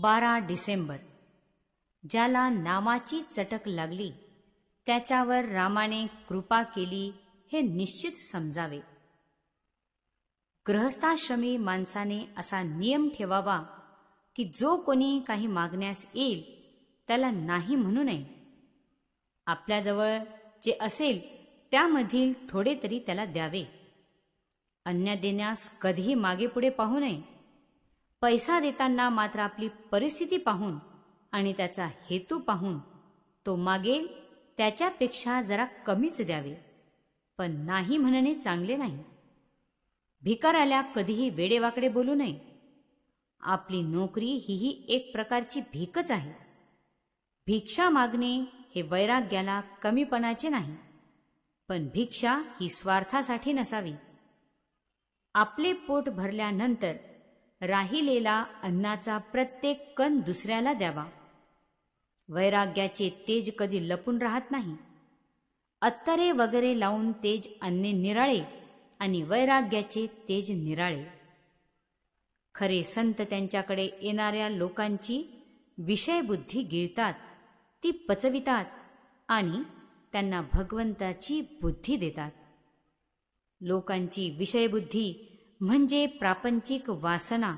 12 डिसेंबर. ज्याला नामाची चटक लागली त्याच्यावर रामाने कृपा केली हे निश्चित समजावे. गृहस्थाश्रमी माणसाने असा नियम ठेवावा की जो कोणी काही मागण्यास येईल त्याला नाही म्हणू नये. आपल्याजवळ जे असेल त्यामधील थोडे तरी त्याला द्यावे. अन्न देण्यास कधीही मागे पुढे पाहू नये. पैसा देताना मात्र आपली परिस्थिती पाहून आणि त्याचा हेतू पाहून तो मागेल त्याच्यापेक्षा जरा कमीच द्यावे, पण नाही म्हणणे चांगले नाही. भिकाऱ्याला कधीही वेडेवाकडे बोलू नये. आपली नोकरी ही एक प्रकारची भीकच आहे. भिक्षा मागणे हे वैराग्याला कमीपणाचे नाही, पण भिक्षा ही स्वार्थासाठी नसावी. आपले पोट भरल्यानंतर राहिलेला अन्नाचा प्रत्येक कण दुसऱ्याला द्यावा. वैराग्याचे तेज कधी लपून राहत नाही. अत्तरे वगैरे लावून तेज आणणे निराळे आणि वैराग्याचे तेज निराळे. खरे संत त्यांच्याकडे येणाऱ्या लोकांची विषयबुद्धी गिळतात, ती पचवितात आणि त्यांना भगवंताची बुद्धी देतात. लोकांची विषयबुद्धी म्हणजे प्रापंचिक वासना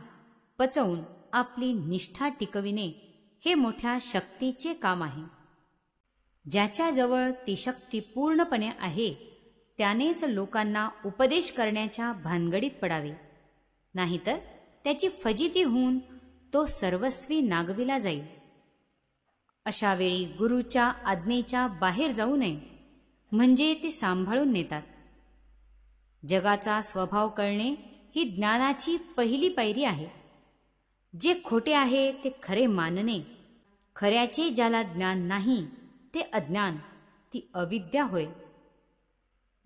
पचवून आपली निष्ठा टिकविणे हे मोठ्या शक्तीचे काम आहे. ज्याच्याजवळ ती शक्ती पूर्णपणे आहे त्यानेच लोकांना उपदेश करण्याच्या भानगडीत पडावे, नाहीतर त्याची फजिती होऊन तो सर्वस्वी नागविला जाईल. अशा वेळी गुरुच्या आज्ञेच्या बाहेर जाऊ नये, म्हणजे ते सांभाळून नेतात. जगाचा स्वभाव कळणे ही ज्ञानाची पहिली पायरी आहे. जे खोटे आहे ते खरे मानणे. खऱ्याचे ज्याला ज्ञान नाही ते अज्ञान, ती अविद्या होय.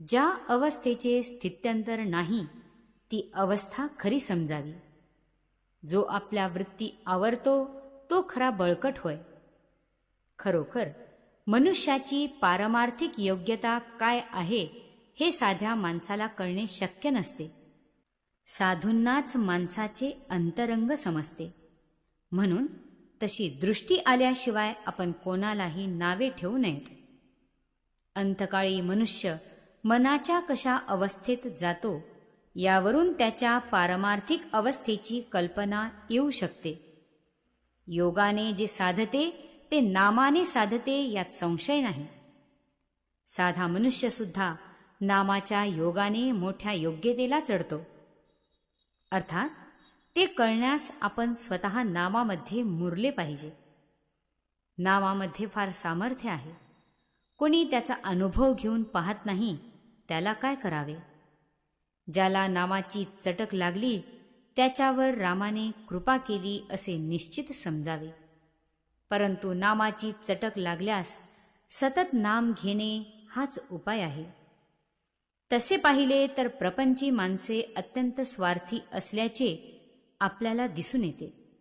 ज्या अवस्थेचे स्थित्यंतर नाही ती अवस्था खरी समजावी. जो आपल्या वृत्ती आवरतो तो खरा बळकट होय. खरोखर मनुष्याची पारमार्थिक योग्यता काय आहे हे साध्या माणसाला कळणे शक्य नसते. साधूंनाच माणसाचे अंतरंग समजते. म्हणून तशी दृष्टी आल्याशिवाय आपण कोणालाही नावे ठेवू नयेत. अंतकाळी मनुष्य मनाच्या कशा अवस्थेत जातो यावरून त्याच्या पारमार्थिक अवस्थेची कल्पना येऊ शकते. योगाने जे साधते ते नामाने साधते यात संशय नाही. साधा मनुष्य सुद्धा नामाच्या योगाने मोठ्या योग्यतेला चढतो. अर्थात ते कळण्यास आपण स्वतः नामामध्ये मुरले पाहिजे. नामामध्ये फार सामर्थ्य आहे. कोणी त्याचा अनुभव घेऊन पाहत नाही त्याला काय करावे. ज्याला नामाची चटक लागली त्याच्यावर रामाने कृपा केली असे निश्चित समजावे. परंतु नामाची चटक लागल्यास सतत नाम घेणे हाच उपाय आहे. तसे पाहिले तर प्रपंची माणसे अत्यंत स्वार्थी असल्याचे आपल्याला दिसून येते.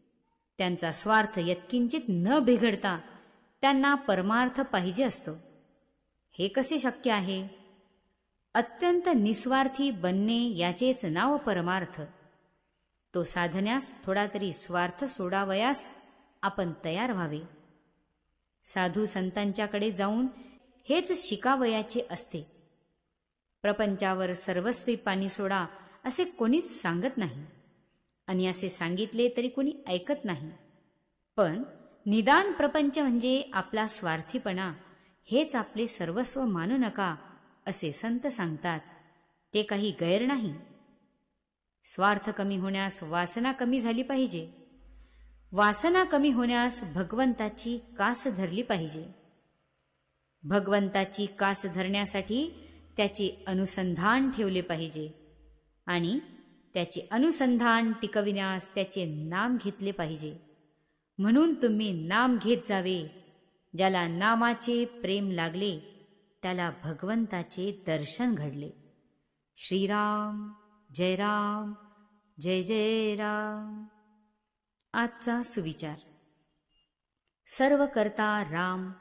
त्यांचा स्वार्थ यत्किंचित न बिघडता त्यांना परमार्थ पाहिजे असतो. हे कसे शक्य आहे? अत्यंत निस्वार्थी बनणे याचेच नाव परमार्थ. तो साधण्यास थोडा तरी स्वार्थ सोडावयास आपण तयार व्हावे. साधू संतांच्याकडे जाऊन हेच शिकावयाचे असते. प्रपंचावर सर्वस्वी पाणी सोडा असे कोणीच सांगत नाही, आणि असे सांगितले तरी कोणी ऐकत नाही. पण निदान प्रपंच म्हणजे आपला स्वार्थीपणा हेच आपले सर्वस्व मानू नका असे संत सांगतात. ते काही गैर नाही. स्वार्थ कमी होण्यास वासना कमी झाली पाहिजे. वासना कमी होण्यास भगवंताची कास धरली पाहिजे. भगवंताची कास धरण्यासाठी त्याचे अनुसंधान ठेवले पाहिजे, आणि त्याचे अनुसंधान टिकविण्यास त्याचे नाम घेतले पाहिजे. म्हणून तुम्ही नाम घेत जावे. ज्याला नामाचे प्रेम लागले त्याला भगवंताचे दर्शन घडले. श्रीराम जय राम जय जय राम. आजचा सुविचार. सर्व करता राम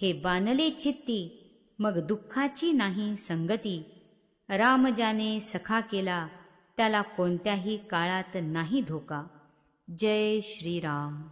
हे बानले चित्ती, मग दुःखाची नाही संगती. राम ज्याने सखा केला त्याला कोणत्याही काळात नाही धोका. जय श्रीराम.